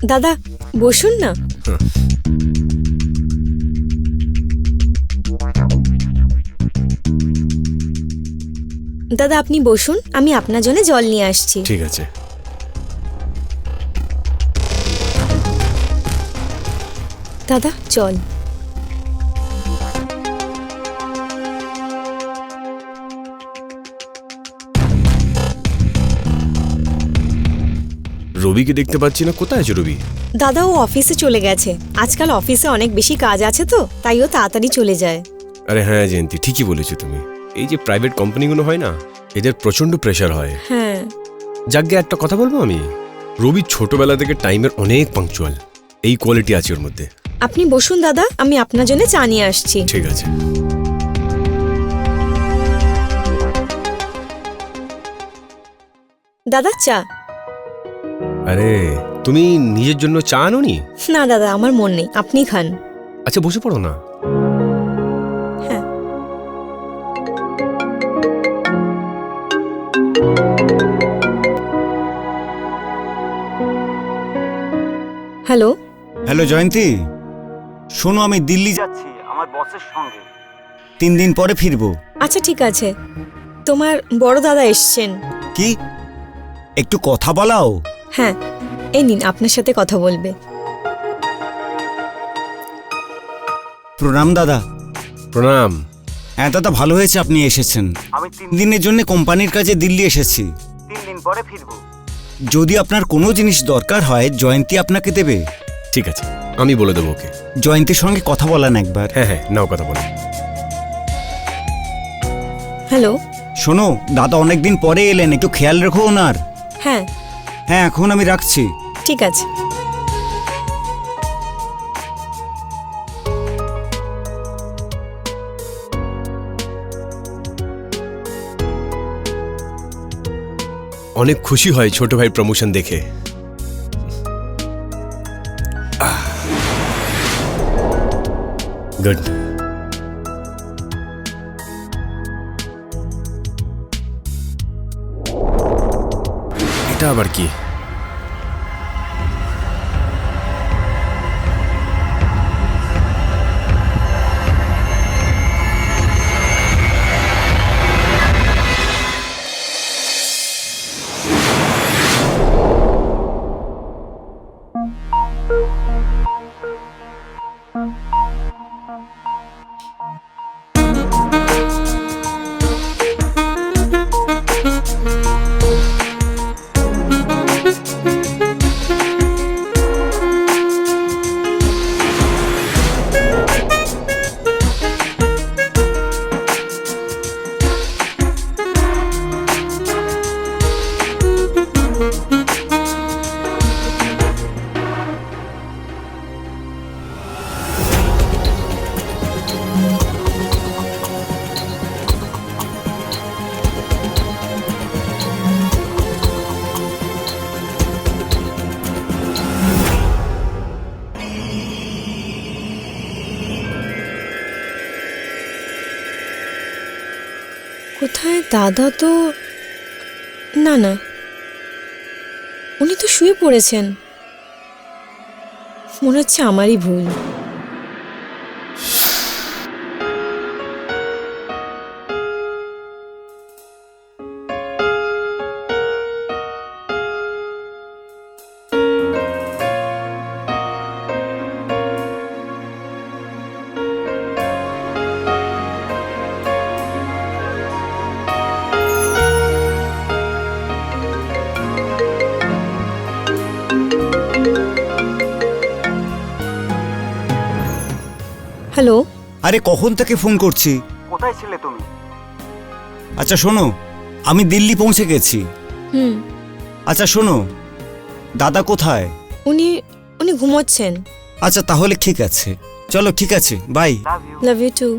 দাদা বসুন না। দাদা আপনি বসুন, আমি আপনার জন্য জল নিয়ে আসছি। ঠিক আছে। দাদা চল। রবিকে দেখতে পাচ্ছি না, কোথায় আছে রবি? দাদা ও অফিসে চলে গেছে, আজকাল অফিসে অনেক বেশি কাজ আছে তো তাই ও তাড়াতাড়ি চলে যায়। আরে হ্যাঁ জয়ন্তী, ঠিকই বলেছো তুমি। এই যে প্রাইভেট কোম্পানিগুলো হয় না, এদের প্রচন্ড প্রেশার হয়। হ্যাঁ। যাকে একটা কথা বলবো আমি, রবি ছোটবেলা থেকে টাইমের অনেক পাংচুয়াল, এই কোয়ালিটি আছে ওর মধ্যে। আপনি বসুন দাদা, আমি আপনার জন্য চা নিয়ে আসছি। ঠিক আছে। দাদা চা। আরে তুমি নিজের জন্য চা আনোনি? না দাদা আমার মন নেই, আপনি খান। আচ্ছা বসে পড়ো না। হ্যাঁ। হ্যালো। হ্যালো জয়ন্তী, শোনো আমি দিল্লি যাচ্ছি আমার বসের সঙ্গে, 3 দিন পরে ফিরবো। আচ্ছা ঠিক আছে, তোমার বড় দাদা এসছেন। কি একটু কথা বলাও? হ্যাঁ এই নিন, আপনার সাথে কথা বলবে। প্রণাম দাদা। প্রণাম। হ্যাঁ দাদা, ভালো হয়েছে আপনি এসেছেন। আমি 3 দিনের জন্য কোম্পানির কাজে দিল্লি এসেছি, 3 দিন পরে ফিরবো। যদি আপনার কোনো জিনিস দরকার হয় জয়ন্তী আপনাকে দেবে। ঠিক আছে, আমি বলে দেবো ওকে। জয়ন্তীর সঙ্গে কথা বলান একবার। হ্যাঁ হ্যাঁ, নাও কথা বলো। হ্যালো। শোনো দাদা অনেকদিন পরে এলেন, একটু খেয়াল রেখো ওনার। হ্যাঁ। হ্যাঁ এখন আমি রাখছি। ঠিক আছে। অনেক খুশি হয় ছোট ভাই প্রমোশন দেখে। গুড। এটা আবার কি? কোথায় দাদা? তো না না, উনি তো শুয়ে পড়েছেন, মনে হচ্ছে আমারই ভুল। হ্যালো। আরে কখন থেকে ফোন করছি, কোথায় ছিলে তুমি? আচ্ছা শোনো, আমি দিল্লি পৌঁছে গেছি। হুম। আচ্ছা শোনো, দাদা কোথায়? উনি উনি ঘুমোচ্ছেন। আচ্ছা তাহলে ঠিক আছে, চলো ঠিক আছে, বাই। Love you two.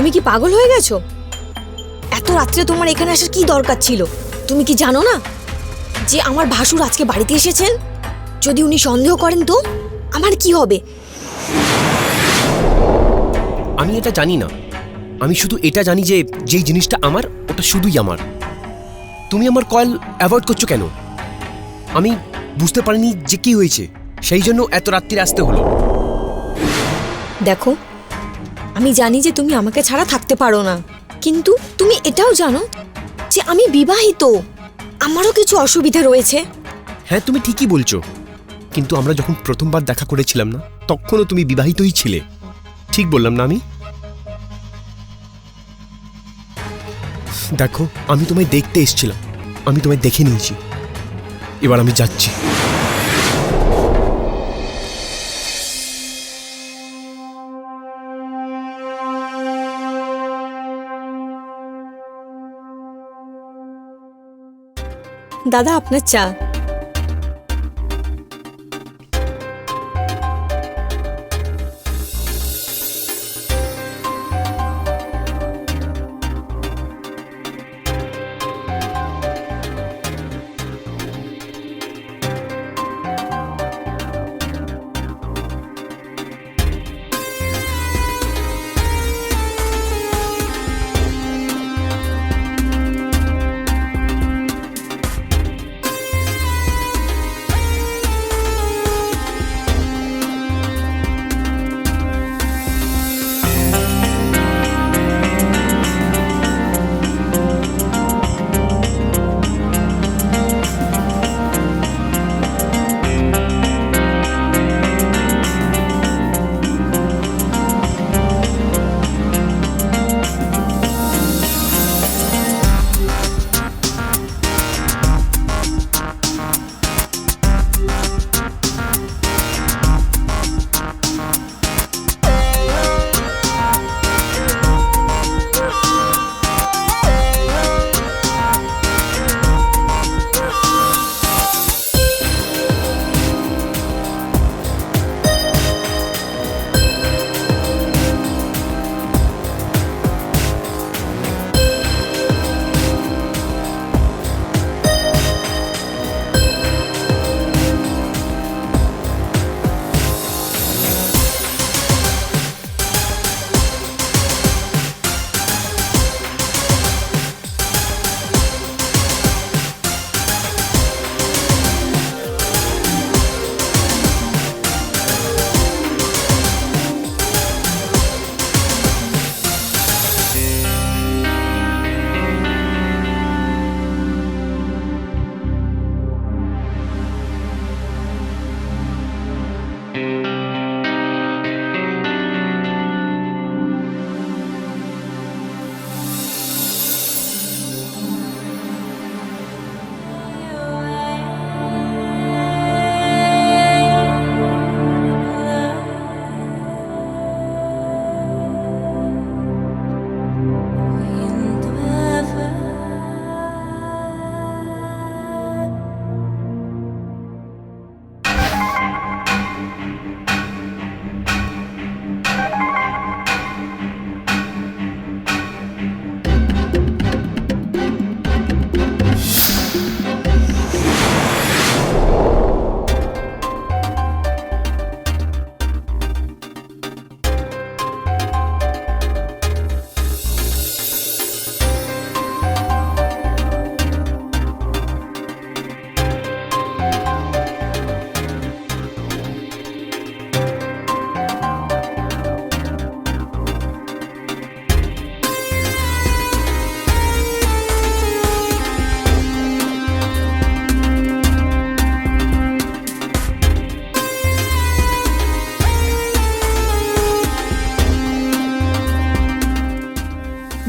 তুমি কি পাগল হয়ে গেছো? এত রাত্রে তোমার এখানে আসার কি দরকার ছিল? তুমি কি জানো না যে আমার ভাসুর আজকে বাড়িতে এসেছেন? যদি উনি সন্দেহ করেন তো আমার কি হবে? আমি এটা জানি না। আমি শুধু এটা জানি যে যেই জিনিসটা আমার ওটা শুধুই আমার। তুমি আমার কল অ্যাভয়েড করছো কেন? আমি বুঝতে পারিনি যে কি হয়েছে, সেই জন্য এত রাত্রিরে আসতে হলো। দেখো, আমি জানি যে তুমি আমাকে ছাড়া থাকতে পারো না, কিন্তু তুমি এটাও জানো যে আমি বিবাহিত, আমারও কিছু অসুবিধা রয়েছে। হ্যাঁ, তুমি ঠিকই বলছো, কিন্তু আমরা যখন প্রথমবার দেখা করেছিলাম না, তখনও তুমি বিবাহিতই ছিলে। ঠিক বললাম না আমি? দেখো, আমি তোমায় দেখতে এসেছিলাম, আমি তোমায় দেখে নিয়েছি, এবার আমি যাচ্ছি। দাদা, আপনার চা।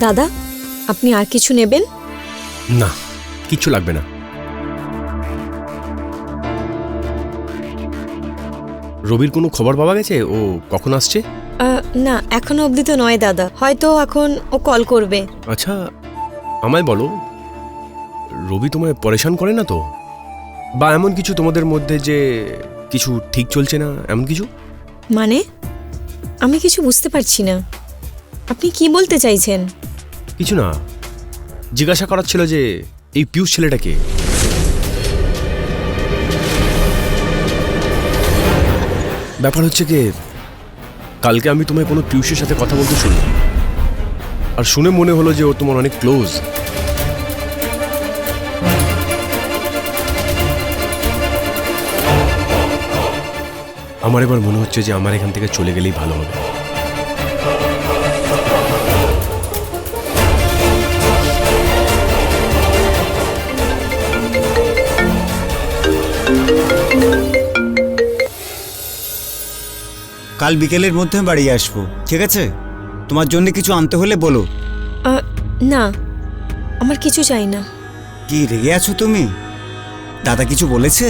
দাদা, আপনি আর কিছু নেবেন? না, কিচ্ছু লাগবে না। রবির কোনো খবর পাওয়া গেছে? ও কখন আসছে? না, এখনো অবধি তো নয় দাদা, হয়তো এখন ও কল করবে। আচ্ছা, আমায় বলো, রবি তোমায় পরেশান করে না তো? বা এমন কিছু তোমাদের মধ্যে যে কিছু ঠিক চলছে না, এমন কিছু? মানে আমি কিছু বুঝতে পারছি না। আপনি কি বলতে চাইছেন? কিছু না, জিজ্ঞাসা করার ছিল যে এই পিয়ুষ ছেলেটাকে। ব্যাপার হচ্ছে কি, কালকে আমি তোমায় কোনো পিয়ুষের সাথে কথা বলতে শুনলাম, আর শুনে মনে হলো যে ও তোমার অনেক ক্লোজ। আমার এবার মনে হচ্ছে যে আমার এখান থেকে চলে গেলেই ভালো হবে। কাল বিকেলের মধ্যে বাড়ি আসবো, ঠিক আছে? তোমার জন্য কিছু আনতে হলে বলো। না, আমার কিছু চাই না। কি রেগে আছো তুমি? দাদা কিছু বলেছে?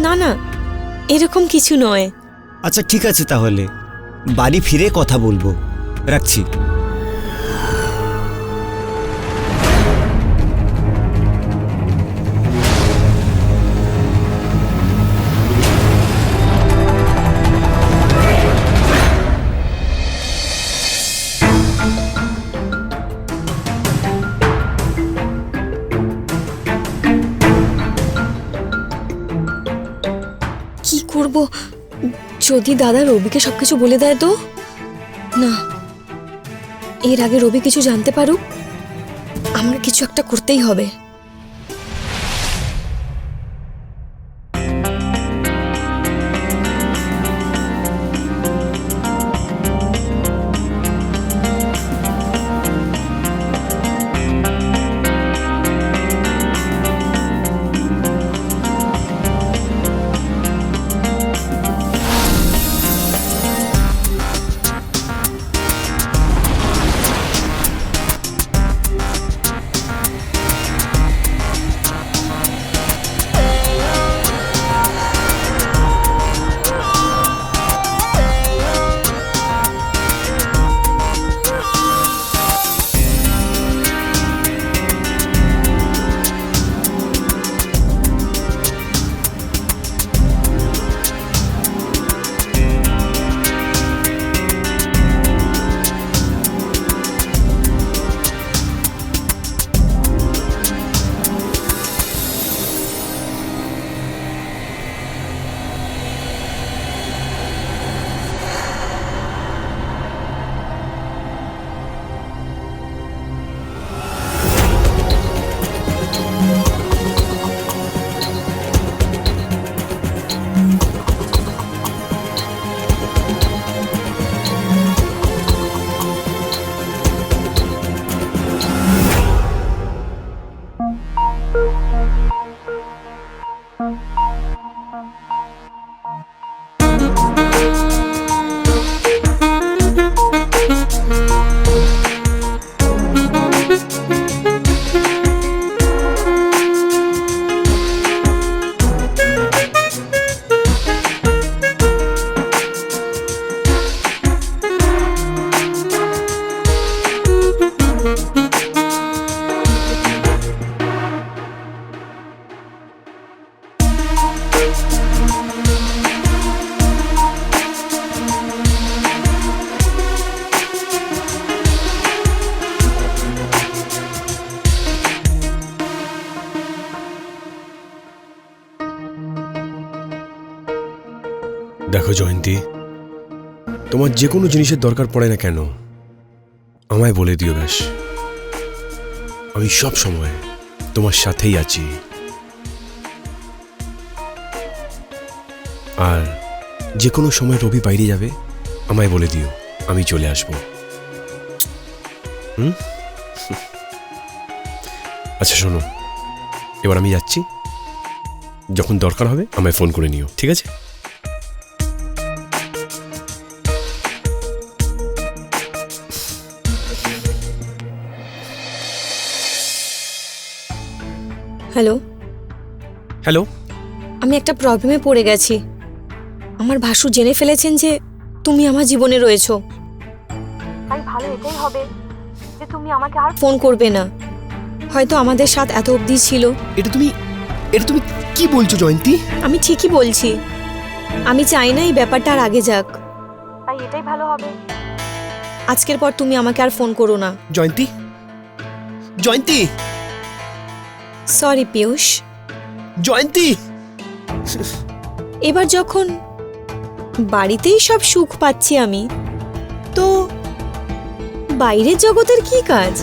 না না, এরকম কিছু নয়। আচ্ছা ঠিক আছে, তাহলে বাড়ি ফিরে কথা বলবো। রাখছি। কি করব যদি দাদা রবিকে সবকিছু বলে দেয় তো? না, এর আগে রবি কিছু জানতে পারুক। আমার কিছু একটা করতেই হবে। দেখো জয়ন্তী, তোমার যে কোনো জিনিসের দরকার পড়ে না কেন, আমায় বলে দিও ব্যাস। আমি সব সময় তোমার সাথেই আছি। আর যে কোনো সময় রবি বাইরে যাবে, আমায় বলে দিও, আমি চলে আসবো। আচ্ছা শোনো, এবার আমি যাচ্ছি। যখন দরকার হবে আমায় ফোন করে নিও, ঠিক আছে? Hello hello. আমি একটা প্রবলেমে পড়ে গেছি। আমার ভাসু জেনে ফেলেছেন যে তুমি আমার জীবনে রয়েছো। তাই ভালো এটাই হবে যে তুমি আমাকে আর ফোন করবে না। হয়তো আমাদের সাথ এত অবধি ছিল। এটা তুমি কি বলছো জয়ন্তী? আমি ঠিকই বলছি। আমি চাই না এই ব্যাপারটা আর আগে যাক। তাই এটাই ভালো হবে আজকের পর তুমি আমাকে আর ফোন করো না। জয়ন্তী, জয়ন্তী, সরি পিয়ুষ। জয়ন্তী। এবার যখন বাড়িতেই সব সুখ পাচ্ছি আমি, তো বাইরের জগতের কি কাজ?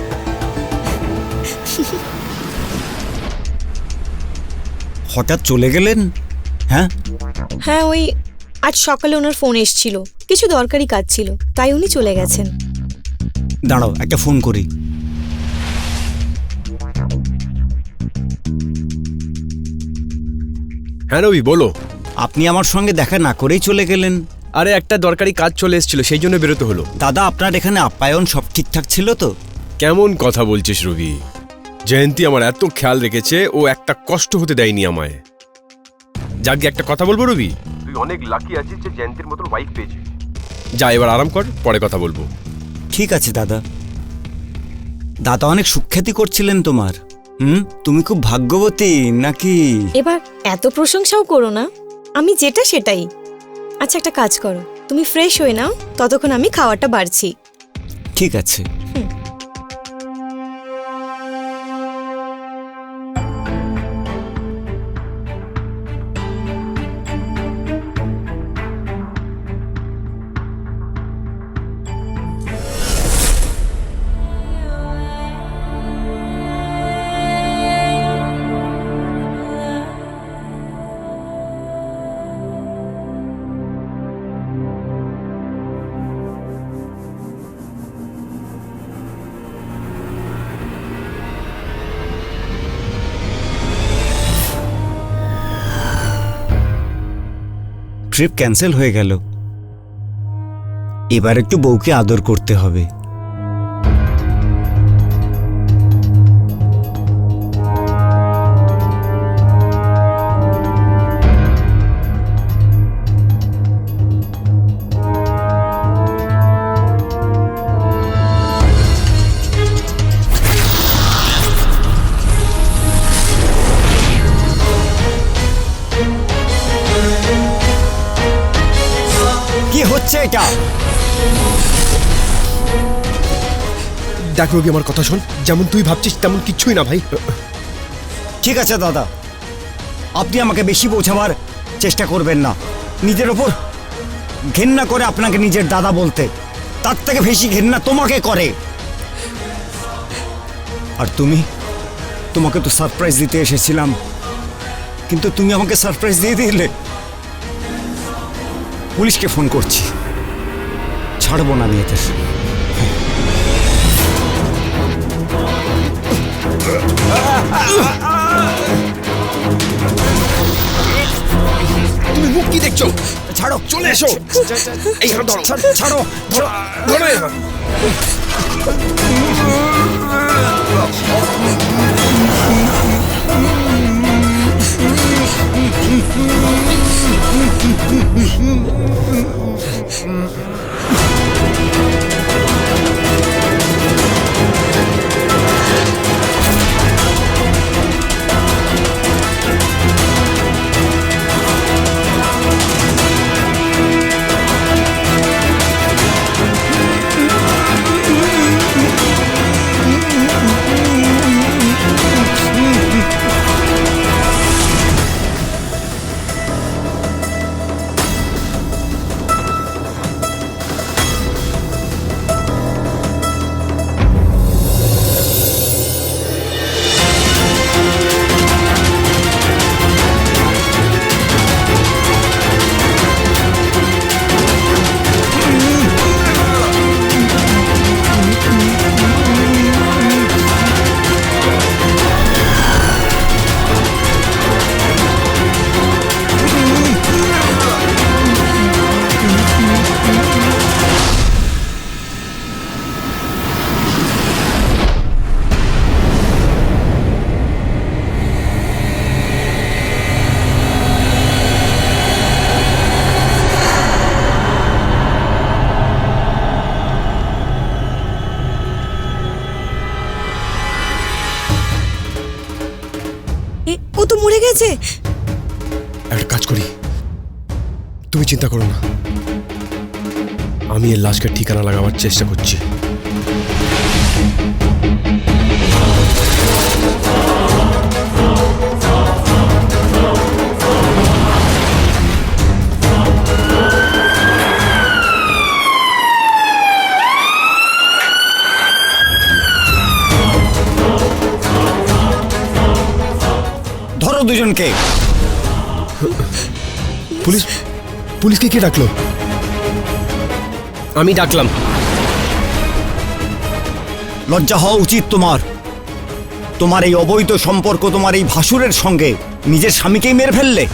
হঠাৎ চলে গেলেন? হ্যাঁ, হ্যাঁ, ওই আজ সকালে ওনার ফোন এসেছিল, কিছু দরকারি কাজ ছিল, তাই উনি চলে গেছেন। দাঁড়াও একটা ফোন করি। হ্যাঁ রবি, বলো। আপনি আমার সঙ্গে দেখা না করেই চলে গেলেন। আরে একটা দরকারি কাজ চলে এসেছিল, সেই জন্য বেরোতে হলো। দাদা, আপনার এখানে আপ্যায়ন সব ঠিকঠাক ছিল তো? কেমন কথা বলছিস রবি? জয়ন্তী আমার এত খেয়াল রেখেছে, ও একটা কষ্ট হতে দেয়নি আমায়। যাকে একটা কথা বলবো রবি, তুই অনেক লাকি আছিস যে জয়ন্তীর মতন ওয়াইফ পেয়েছিস। যা এবার আরাম কর, পরে কথা বলবো। ঠিক আছে দাদা। দাদা অনেক সুখ্যাতি করছিলেন তোমার। তুমি খুব ভাগ্যবতী নাকি? এবার এত প্রশংসাও করো না, আমি যেটা সেটাই। আচ্ছা একটা কাজ করো, তুমি ফ্রেশ হয়ে নাও, ততক্ষণ আমি খাওয়াটা বাড়ছি। ঠিক আছে। ট্রিপ ক্যান্সেল হয়ে গেল। এবার একটু বউকে আদর করতে হবে। কি হচ্ছে এটা? দেখ রবি, আমার কথা শোন। যেমন তুই ভাবছিস তেমন কিচ্ছুই না ভাই। ঠিক আছে দাদা, আপনি আমাকে বেশি বোঝাবার চেষ্টা করবেন না। নিজের ওপর ঘেন্না করে আপনাকে নিজের দাদা বলতে, তার থেকে বেশি ঘেন্না তোমাকে করে। আর তোমাকে তো সারপ্রাইজ দিতে এসেছিলাম, কিন্তু তুমি আমাকে সারপ্রাইজ দিয়ে দিলে। পুলিশকে ফোন করছি, ছাড়বো না আমি এদের। তুমি মুখ কি দেখছো? ছাড়ো, চলে এসো। এই হাত ধরো। ছাড়ো, ধরো এই হাত। ও তো মরে গেছে। একটা কাজ করি, তুমি চিন্তা করো না, আমি এর লাশকে ঠিকানা লাগাবার চেষ্টা করছি। ধরো দুজনকে। পুলিশ, পুলিশকে কে ডাকলো? আমি ডাকলাম। লজ্জা হওয়া উচিত তোমার। তোমার এই অবৈধ সম্পর্ক তোমার এই ভাসুরের সঙ্গে নিজের স্বামীকেই মেরে ফেললে।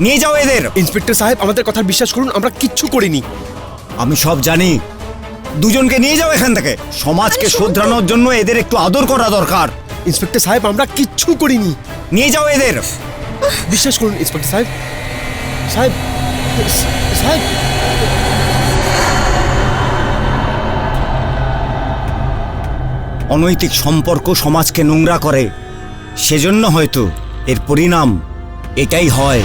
নিয়ে যাও এদের। ইন্সপেক্টর সাহেব, আমাদের কথা বিশ্বাস করুন, আমরা কিচ্ছু করিনি। আমি সব জানি। দুজনকে নিয়ে যাও এখান থেকে। সমাজকে শোধরানোর জন্য এদের একটু আদর করা দরকার। ইন্সপেক্টর সাহেব, আমরা কিচ্ছু করিনি। নিয়ে যাও এদের। বিশ্বাস করুন ইন্সপেক্টর সাহেব। সাহেব, সাহেব। অনৈতিক সম্পর্ক সমাজকে নোংরা করে, সেজন্য হয়তো এর পরিণাম এটাই হয়।